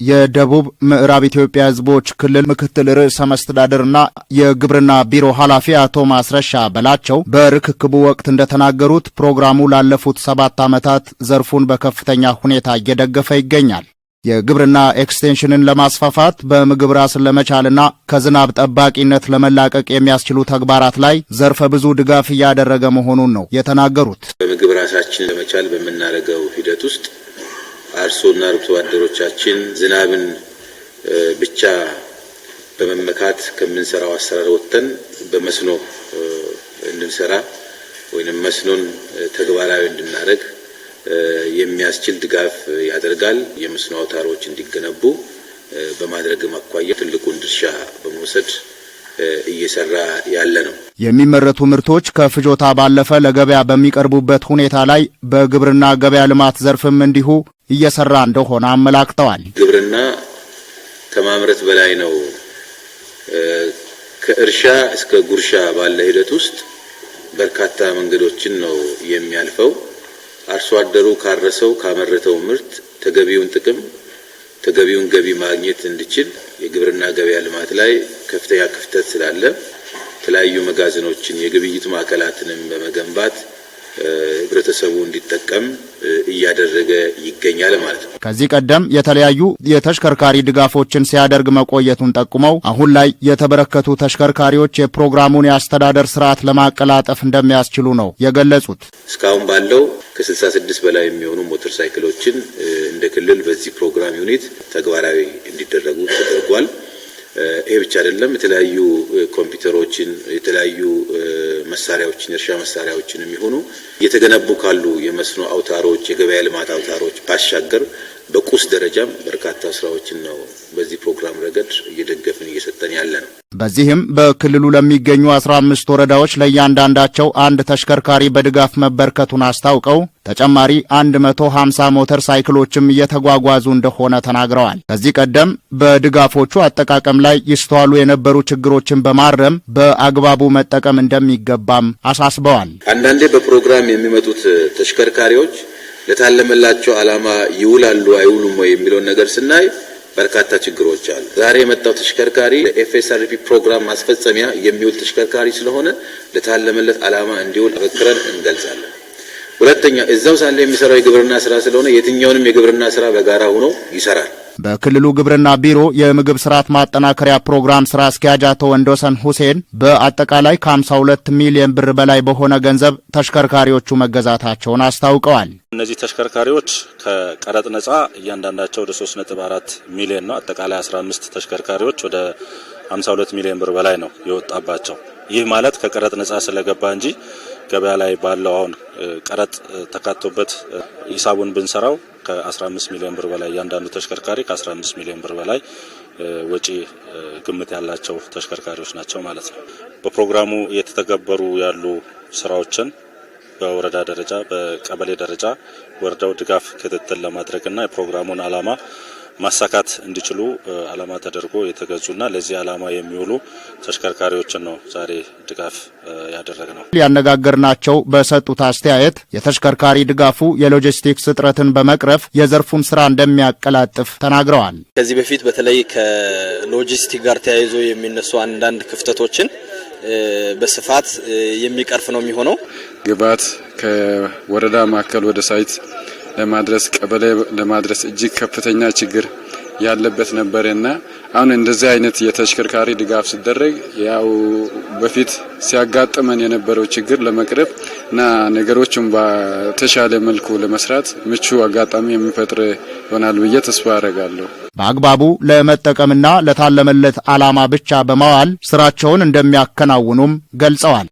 የደቡብ ምዕራብ ኢትዮጵያ ሕዝቦች ክልል ምክትል ርዕሰ መስተዳድርና የግብርና ቢሮ ኃላፊ አቶ ማስረሻ በላቸው በርክክቡ ወቅት እንደተናገሩት ፕሮግራሙ ላለፉት 7 ዓመታት ዘርፉን በከፍተኛ ሁኔታ እየደገፈ ይገኛል። የግብርና ኤክስቴንሽንን ለማስፋፋት በምግብ ራስን ለመቻልና ከዝናብ ጠባቂነት ለመላቀቅ የሚያስችሉ ተግባራት ላይ ዘርፈ ብዙ ድጋፍ እያደረገ መሆኑን ነው የተናገሩት። በምግብ ራሳችን ለመቻል በመናረገው ሂደት ውስጥ አርሶና አርብቶ አደሮቻችን ዝናብን ብቻ በመመካት ከምንሰራው አሰራር ወጥተን በመስኖ እንድንሰራ ወይንም መስኖን ተግባራዊ እንድናደርግ የሚያስችል ድጋፍ ያደርጋል። የመስኖ አውታሮች እንዲገነቡ በማድረግ ማኳያ ትልቁን ድርሻ በመውሰድ እየሰራ ያለ ነው። የሚመረቱ ምርቶች ከፍጆታ ባለፈ ለገበያ በሚቀርቡበት ሁኔታ ላይ በግብርና ገበያ ልማት ዘርፍም እንዲሁ እየሰራ እንደሆነ አመላክተዋል። ግብርና ከማምረት በላይ ነው። ከእርሻ እስከ ጉርሻ ባለ ሂደት ውስጥ በርካታ መንገዶችን ነው የሚያልፈው። አርሶ አደሩ ካረሰው ካመረተው ምርት ተገቢውን ጥቅም ተገቢውን ገቢ ማግኘት እንዲችል የግብርና ገበያ ልማት ላይ ከፍተኛ ክፍተት ስላለ የተለያዩ መጋዘኖችን የግብይት ማዕከላትንም በመገንባት ህብረተሰቡ እንዲጠቀም እያደረገ ይገኛል ማለት ነው። ከዚህ ቀደም የተለያዩ የተሽከርካሪ ድጋፎችን ሲያደርግ መቆየቱን ጠቁመው አሁን ላይ የተበረከቱ ተሽከርካሪዎች የፕሮግራሙን የአስተዳደር ስርዓት ለማቀላጠፍ እንደሚያስችሉ ነው የገለጹት። እስካሁን ባለው ከ66 በላይ የሚሆኑ ሞተር ሳይክሎችን እንደ ክልል በዚህ ፕሮግራም ዩኒት ተግባራዊ እንዲደረጉ ተደርጓል። ይሄ ብቻ አይደለም። የተለያዩ ኮምፒውተሮችን የተለያዩ መሳሪያዎችን የእርሻ መሳሪያዎችን የሚሆኑ እየተገነቡ ካሉ የመስኖ አውታሮች የገበያ ልማት አውታሮች ባሻገር በቁስ ደረጃም በርካታ ስራዎችን ነው በዚህ ፕሮግራም ረገድ እየደገፍን እየሰጠን ያለ ነው። በዚህም በክልሉ ለሚገኙ 15 ወረዳዎች ለእያንዳንዳቸው አንድ ተሽከርካሪ በድጋፍ መበርከቱን አስታውቀው ተጨማሪ 150 ሞተር ሳይክሎችም እየተጓጓዙ እንደሆነ ተናግረዋል። ከዚህ ቀደም በድጋፎቹ አጠቃቀም ላይ ይስተዋሉ የነበሩ ችግሮችን በማረም በአግባቡ መጠቀም እንደሚገባም አሳስበዋል። አንዳንዴ በፕሮግራም የሚመጡት ተሽከርካሪዎች ለታለመላቸው ዓላማ ይውላሉ አይውሉም ወይ የሚለው ነገር ስናይ በርካታ ችግሮች አሉ። ዛሬ የመጣው ተሽከርካሪ ለኤፍኤስአርፒ ፕሮግራም ማስፈጸሚያ የሚውል ተሽከርካሪ ስለሆነ ለታለመለት ዓላማ እንዲውል አበክረን እንገልጻለን። ሁለተኛ እዛው ሳለ የሚሰራው የግብርና ስራ ስለሆነ የትኛውንም የግብርና ስራ በጋራ ሆኖ ይሰራል። በክልሉ ግብርና ቢሮ የምግብ ስርዓት ማጠናከሪያ ፕሮግራም ስራ አስኪያጅ አቶ ወንዶሰን ሁሴን በአጠቃላይ ከ52 ሚሊዮን ብር በላይ በሆነ ገንዘብ ተሽከርካሪዎቹ መገዛታቸውን አስታውቀዋል። እነዚህ ተሽከርካሪዎች ከቀረጥ ነጻ እያንዳንዳቸው ወደ 3.4 ሚሊዮን ነው። አጠቃላይ 15 ተሽከርካሪዎች ወደ 52 ሚሊዮን ብር በላይ ነው የወጣባቸው። ይህ ማለት ከቀረጥ ነጻ ስለገባ እንጂ ገበያ ላይ ባለው አሁን ቀረጥ ተካቶበት ሂሳቡን ብንሰራው ከ15 ሚሊዮን ብር በላይ እያንዳንዱ ተሽከርካሪ ከ15 ሚሊዮን ብር በላይ ወጪ ግምት ያላቸው ተሽከርካሪዎች ናቸው ማለት ነው። በፕሮግራሙ እየተተገበሩ ያሉ ስራዎችን በወረዳ ደረጃ በቀበሌ ደረጃ ወረዳው ድጋፍ ክትትል ለማድረግና የፕሮግራሙን ዓላማ ማሳካት እንዲችሉ ዓላማ ተደርጎ የተገዙና ለዚህ ዓላማ የሚውሉ ተሽከርካሪዎችን ነው ዛሬ ድጋፍ ያደረግነው። ያነጋገርናቸው በሰጡት አስተያየት የተሽከርካሪ ድጋፉ የሎጂስቲክስ እጥረትን በመቅረፍ የዘርፉን ስራ እንደሚያቀላጥፍ ተናግረዋል። ከዚህ በፊት በተለይ ከሎጂስቲክ ጋር ተያይዞ የሚነሱ አንዳንድ ክፍተቶችን በስፋት የሚቀርፍ ነው የሚሆነው። ግብዓት ከወረዳ ማዕከል ወደ ሳይት ለማድረስ ቀበሌ ለማድረስ እጅግ ከፍተኛ ችግር ያለበት ነበርና አሁን እንደዚህ አይነት የተሽከርካሪ ድጋፍ ሲደረግ ያው በፊት ሲያጋጥመን የነበረው ችግር ለመቅረፍ እና ነገሮችን በተሻለ መልኩ ለመስራት ምቹ አጋጣሚ የሚፈጥር ይሆናል ብዬ ተስፋ አደርጋለሁ። በአግባቡ ለመጠቀምና ለታለመለት ዓላማ ብቻ በማዋል ስራቸውን እንደሚያከናውኑም ገልጸዋል።